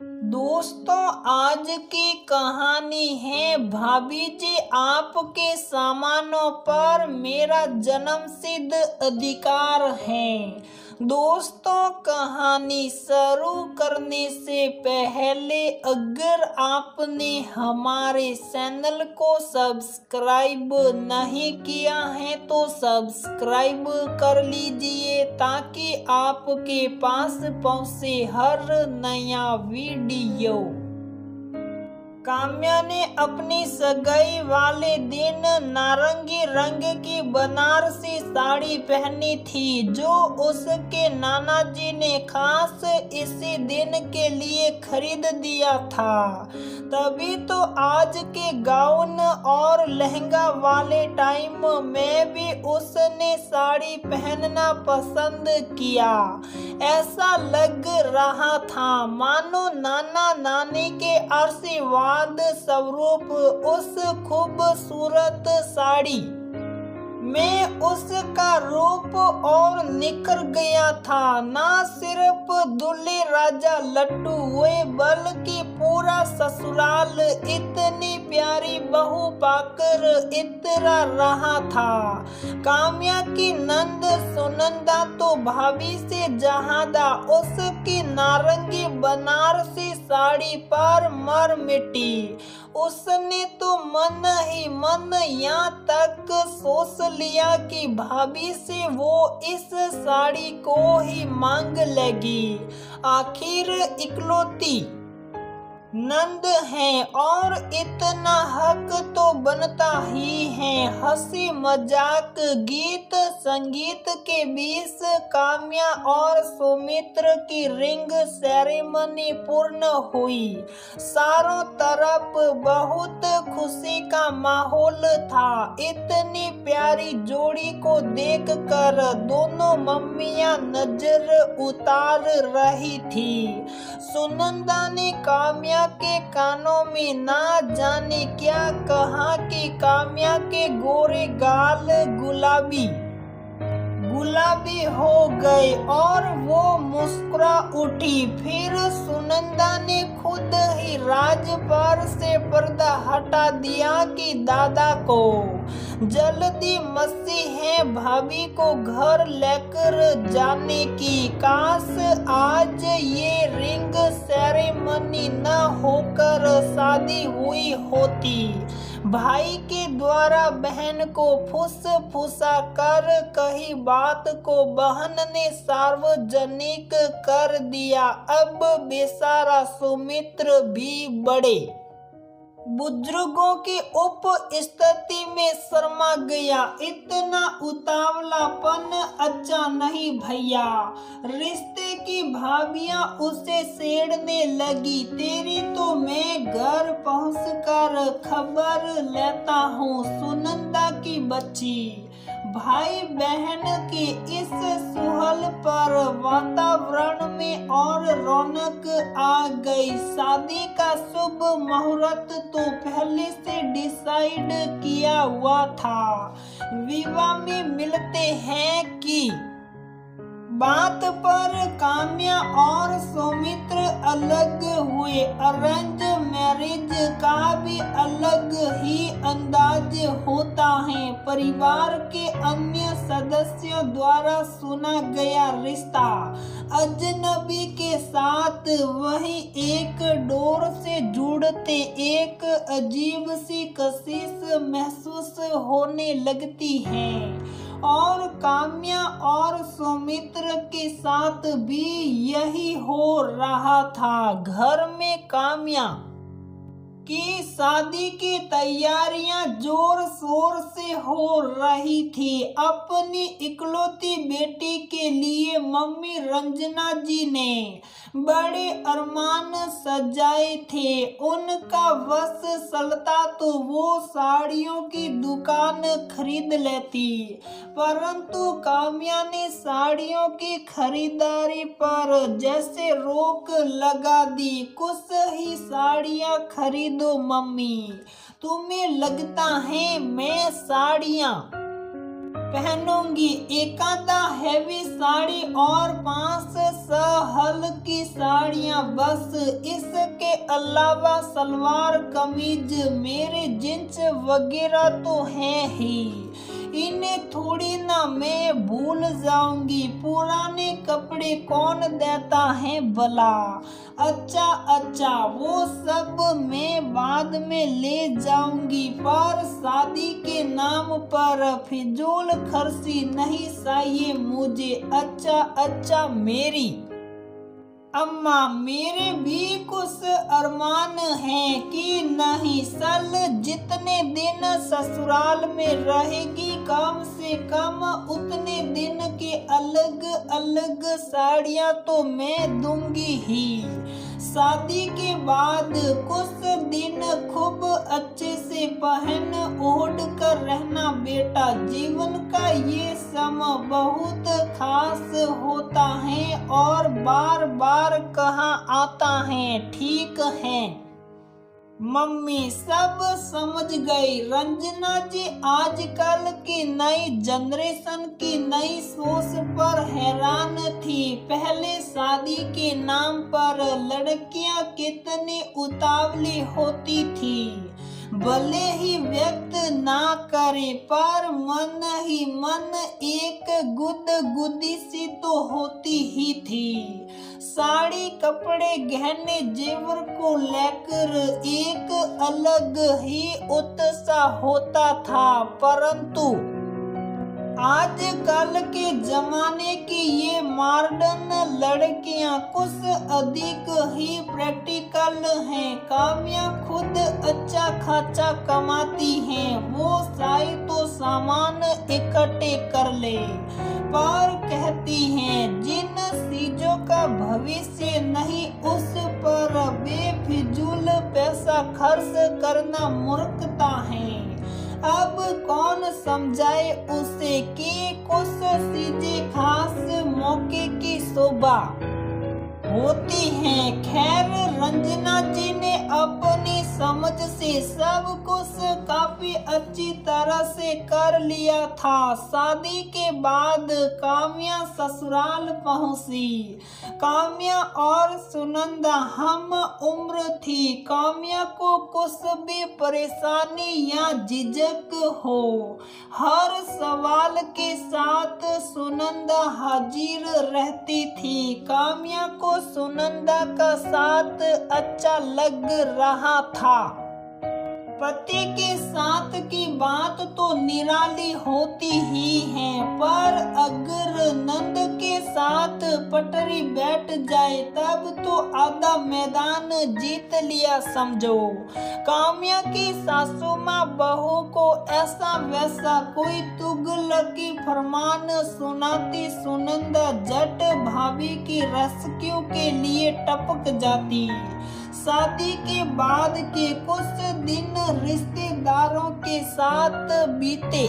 दोस्तों, आज की कहानी है भाभी जी आपके सामानों पर मेरा जन्मसिद्ध अधिकार है। दोस्तों, कहानी शुरू करने से पहले अगर आपने हमारे चैनल को सब्सक्राइब नहीं किया है तो सब्सक्राइब कर लीजिए ताकि आपके पास पहुंचे हर नया वीडियो। काम्या ने अपनी सगाई वाले दिन नारंगी रंग की बनारसी साड़ी पहनी थी जो उसके नाना जी ने खास इसी दिन के लिए खरीद दिया था। तभी तो आज के गाउन और लहंगा वाले टाइम में भी उसने साड़ी पहनना पसंद किया। ऐसा लग रहा था मानो नाना नानी के आशीर्वाद स्वरूप उस खूबसूरत साड़ी में उसका रूप और निखर गया था। ना सिर्फ दूल्हे राजा लट्टू हुए बल्कि पूरा ससुराल इतनी प्यारी बहू पाकर इतरा रहा था। काम्या की नंद सुनंदा तो भाभी से ज्यादा उसकी नारंगी बनारसी साड़ी पर मर मिटी। उसने तो मन ही मन यहाँ तक सोच लिया कि भाभी से वो इस साड़ी को ही मांग लेगी। आखिर इकलौती नंद है और इतना हक तो बनता ही है। हंसी मजाक गीत संगीत के बीच काम्या और सौमित्र की रिंग सेरेमनी पूर्ण हुई। चारों तरफ बहुत खुशी का माहौल था। इतनी प्यारी जोड़ी को देखकर दोनों मम्मियां नजर उतार रही थी। सुनंदा ने काम्या के कानों में ना जाने क्या कहा कि काम्या के गोरे गाल गुलाबी हो गए और वो मुस्कुरा उठी। फिर सुनंदा ने खुद ही राज पर से पर्दा हटा दिया कि दादा को जल्दी मस्ती है भाभी को घर लेकर जाने की। काश आज ये रिंग सेरेमनी न होकर शादी हुई होती। भाई के द्वारा बहन को फुसफुसा कर कही बात को बहन ने सार्वजनिक कर दिया। अब बेचारा सौमित्र भी बड़े बुजुर्गों की उपस्थिति में शर्मा गया। इतना उतावलापन अच्छा नहीं भैया। रिश्ते की भाभियां उसे छेड़ने लगी। तेरी तो मैं घर पहुंचकर खबर लेता हूँ। सुनंदा की बच्ची भाई बहन के इस सुहल पर वातावरण में और रौनक आ गई। शादी का शुभ मुहूर्त तो पहले से डिसाइड किया हुआ था। विवाह में मिलते हैं कि बात पर काम्या और सौमित्र अलग हुए। अरेंज मैरिज का भी अलग ही अंदाज होता है। परिवार के अन्य सदस्यों द्वारा सुना गया रिश्ता अजनबी के साथ वही एक डोर से जुड़ते एक अजीब सी कशिश महसूस होने लगती है। और काम्या और सौमित्र के साथ भी यही हो रहा था। घर में काम्या की शादी की तैयारियां जोर शोर से हो रही थी। अपनी इकलौती बेटी के लिए मम्मी रंजना जी ने बड़े अरमान सजाए थे। उनका बस चलता तो वो साड़ियों की दुकान खरीद लेती, परंतु काम्या ने साड़ियों की खरीदारी पर जैसे रोक लगा दी। कुछ ही साड़ियां खरीदो मम्मी, तुम्हें लगता है मैं साड़ियां पहनूंगी एकादा हैवी साड़ी और 5 हल्की साड़ियाँ बस। इसके अलावा सलवार कमीज मेरे जींस वगैरह तो है ही, इन्हें थोड़ी ना मैं भूल जाऊंगी। पुराने कपड़े कौन देता है भला। अच्छा अच्छा वो सब मैं बाद में ले जाऊंगी, पर शादी के नाम पर फिजूल खर्ची नहीं चाहिए मुझे। अच्छा अच्छा मेरी अम्मा, मेरे भी कुछ अरमान हैं कि नहीं साल जितने दिन ससुराल में रहेगी कम से कम उतने दिन के अलग अलग साड़ियाँ तो मैं दूंगी ही। शादी के बाद कुछ दिन खूब अच्छे से पहन ओढ़ कर रहना बेटा। जीवन का ये समय बहुत खास होता है और बार बार कहाँ आता है। ठीक है मम्मी, सब समझ गई। रंजना जी आजकल की नई जनरेशन की नई सोच पर हैरान थी। पहले शादी के नाम पर लड़कियां कितनी उतावली होती थी, भले ही व्यक्त ना करे पर मन ही मन एक गुदगुदी सी तो होती ही थी। साड़ी कपड़े गहने जेवर को लेकर एक अलग ही उत्साह होता था, परंतु आजकल के जमाने की ये मॉडर्न लड़कियां कुछ अधिक ही प्रैक्टिकल हैं। कामिया खुद अच्छा खासा कमाती हैं, वो चाहे तो सामान इकट्ठे कर ले, पर कहती हैं जिन चीजों का भविष्य नहीं उस पर बेफिजूल पैसा खर्च करना मूर्खता है। अब कौन समझाए उसे कि कुछ चीजें खास मौके की शोभा होती हैं। खैर रंजना जी ने अपनी समझ से सब कुछ काफी अच्छी तरह से कर लिया था। शादी के बाद काम्या ससुराल पहुंची। काम्या और सुनंदा हम उम्र थी। काम्या को कुछ भी परेशानी या झिझक हो, हर सवाल के साथ सुनंदा हाजिर रहती थी। काम्या को सुनंदा का साथ अच्छा लग रहा था। पति के साथ की बात तो निराली होती ही है, पर अगर नंद के साथ पटरी बैठ जाए तब तो आधा मैदान जीत लिया समझो। काम्या की सासू माँ बहू को ऐसा वैसा कोई तुगलकी फरमान सुनाती, सुनंदा झट भाभी की रेस्क्यू के लिए टपक जाती। शादी के बाद के कुछ दिन रिश्तेदारों के साथ बीते,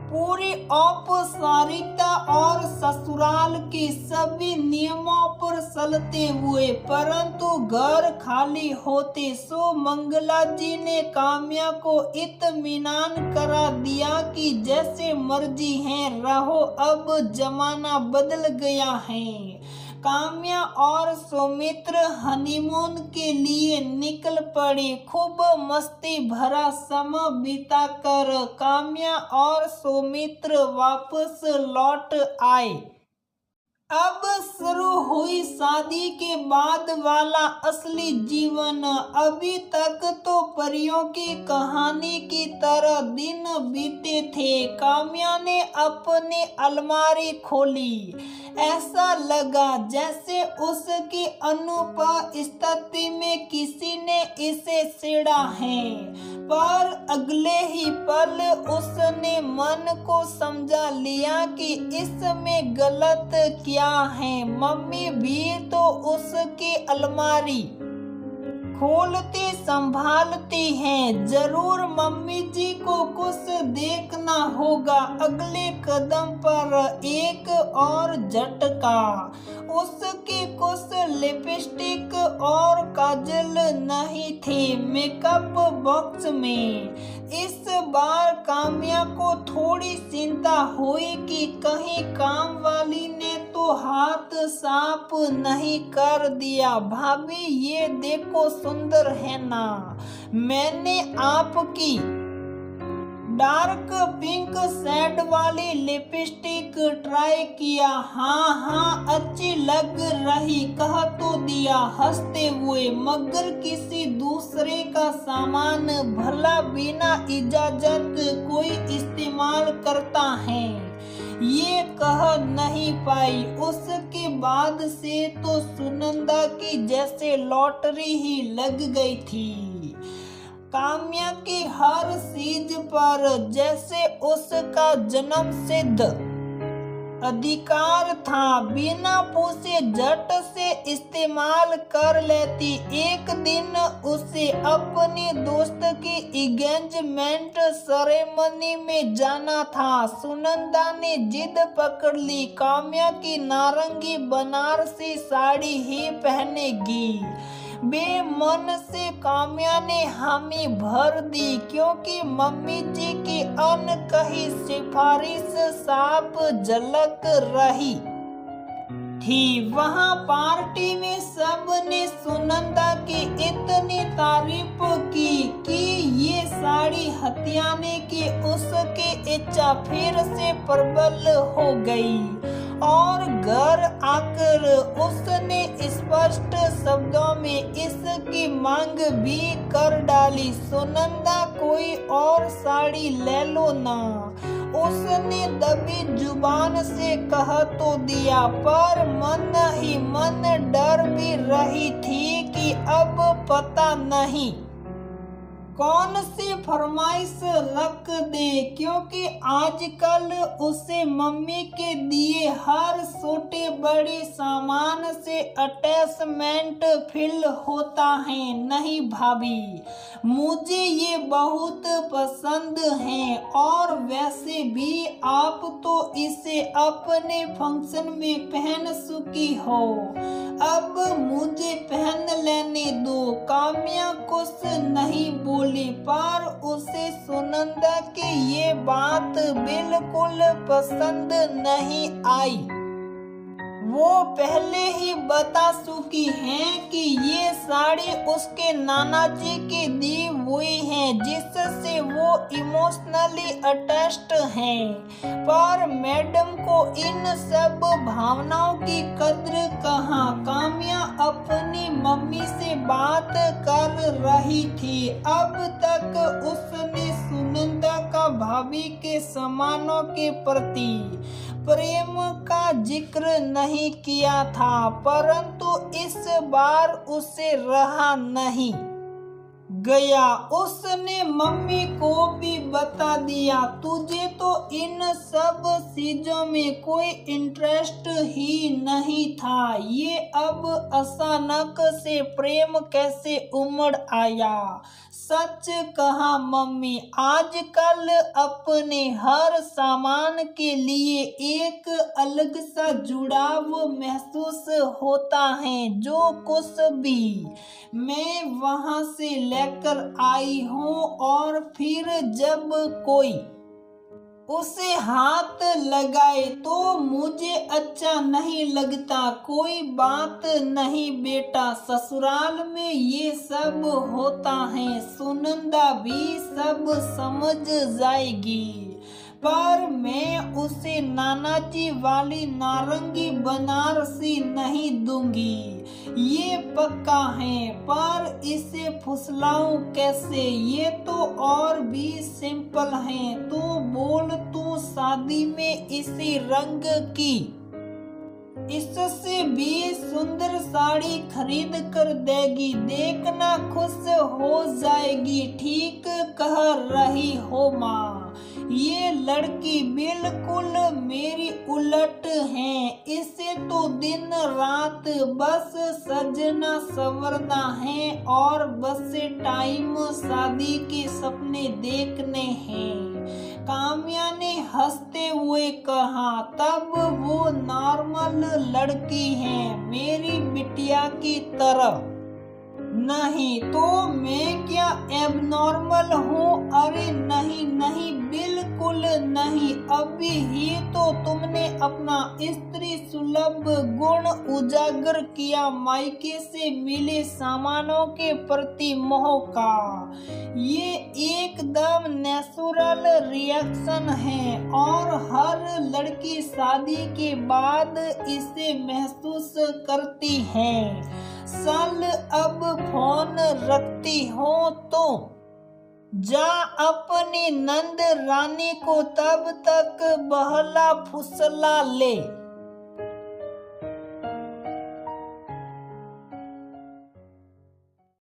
पूरी औपचारिकता और ससुराल के सभी नियमों पर चलते हुए, परंतु घर खाली होते सो मंगला जी ने काम्या को इत्मीनान करा दिया कि जैसे मर्जी है रहो, अब जमाना बदल गया है। काम्या और सौमित्र हनीमून के लिए निकल पड़े। खूब मस्ती भरा समय बिताकर काम्या और सौमित्र वापस लौट आए। अब शुरू हुई शादी के बाद वाला असली जीवन। अभी तक तो परियों की कहानी की तरह दिन बीते थे। काम्या ने अपनी अलमारी खोली, ऐसा लगा जैसे उसकी अनुपस्थिति में किसी ने इसे छेड़ा है, पर अगले ही पल उसने मन को समझा लिया कि इसमें गलत क्या है। मम्मी भी तो उसकी अलमारी खोलती संभालती हैं। जरूर मम्मी जी को कुछ देखना होगा। अगले कदम पर एक और झटका। उसके कुछ लिपस्टिक और काजल नहीं थे मेकअप बॉक्स में। इस बार काम्या को थोड़ी चिंता हुई कि कहीं काम वाली ने तो हाथ साफ नहीं कर दिया। भाभी ये देखो सुंदर है ना, मैंने आपकी डार्क पिंक शेड वाली लिपस्टिक ट्राई किया। हाँ अच्छी लग रही कह तो दिया हंसते हुए, मगर किसी दूसरे का सामान भला बिना इजाजत कोई इस्तेमाल करता है ये कह नहीं पाई। उसके बाद से तो सुनंदा की जैसे लॉटरी ही लग गई थी। काम्या की हर चीज पर जैसे उसका जन्म सिद्ध अधिकार था। बिना पूछे झट से इस्तेमाल कर लेती। एक दिन उसे अपनी दोस्त की एंगेजमेंट सेरेमनी में जाना था। सुनंदा ने जिद पकड़ ली, काम्या की नारंगी बनारसी साड़ी ही पहनेगी। बेमन से काम्या ने हामी भर दी, क्योंकि मम्मी जी की अनकही सिफारिश साफ झलक रही थी। वहाँ पार्टी में सबने सुनंदा की इतनी तारीफ की कि ये साड़ी हथियाने की उसकी इच्छा फिर से प्रबल हो गई और घर आकर उसने स्पष्ट शब्दों में इसकी मांग भी कर डाली। सुनंदा कोई और साड़ी ले लो ना। उसने दबी जुबान से कह तो दिया, पर मन ही मन डर भी रही थी कि अब पता नहीं कौन सी फरमाइश रख दे, क्योंकि आजकल उसे मम्मी के दिए हर छोटे बड़े सामान से अटैचमेंट फील होता है। नहीं भाभी, मुझे ये बहुत पसंद है और वैसे भी आप तो इसे अपने फंक्शन में पहन चुकी हो, अब मुझे पहन लेने दो। काम्या कुछ नहीं बोली, पर उसे सुनंदा की ये बात बिल्कुल पसंद नहीं आई। वो पहले ही बता चुकी हैं कि ये साड़ी उसके नाना जी की दी हुई है, जिससे वो इमोशनली अटैच्ड हैं। पर मैडम को इन सब भावनाओं की कद्र कहाँ। काम्या अपनी मम्मी से बात कर रही थी। अब तक उसने सुनंदा का भाभी के सम्मानों के प्रति प्रेम का जिक्र नहीं किया था, परंतु इस बार उसे रहा नहीं गया। उसने मम्मी को भी बता दिया, तुझे तो इन सब चीजों में कोई इंटरेस्ट ही नहीं था, ये अब अचानक से प्रेम कैसे उमड़ आया। सच कहा मम्मी, आजकल अपने हर सामान के लिए एक अलग सा जुड़ाव महसूस होता है। जो कुछ भी मैं वहां से लेकर आई हूँ और फिर जब कोई उसे हाथ लगाए तो मुझे अच्छा नहीं लगता। कोई बात नहीं बेटा, ससुराल में ये सब होता है, सुनंदा भी सब समझ जाएगी। पर मैं उसे नाना जी वाली नारंगी बनारसी नहीं दूंगी, ये पक्का है। पर इसे फुसलाऊं कैसे, ये तो और भी सिंपल है। तू बोल, तू शादी में इसी रंग की इससे भी सुंदर साड़ी खरीद कर देगी, देखना खुश हो जाएगी। ठीक कह रही हो माँ। ये लड़की बिल्कुल मेरी उलट है, इसे तो दिन रात बस सजना संवरना है और बस टाइम शादी के सपने देखने हैं। काम्या ने हंसते हुए कहा, तब वो नॉर्मल लड़की है, मेरी बिटिया की तरह। नहीं तो मैं क्या एबनॉर्मल हूँ? अरे नहीं नहीं, बिल्कुल नहीं। अभी ही तो तुमने अपना स्त्री सुलभ गुण उजागर किया, मायके से मिले सामानों के प्रति मोह का। ये एकदम नेचुरल रिएक्शन है और हर लड़की शादी के बाद इसे महसूस करती है। साल अब फोन रखती हो तो जा अपनी नंद रानी को तब तक बहला फुसला ले।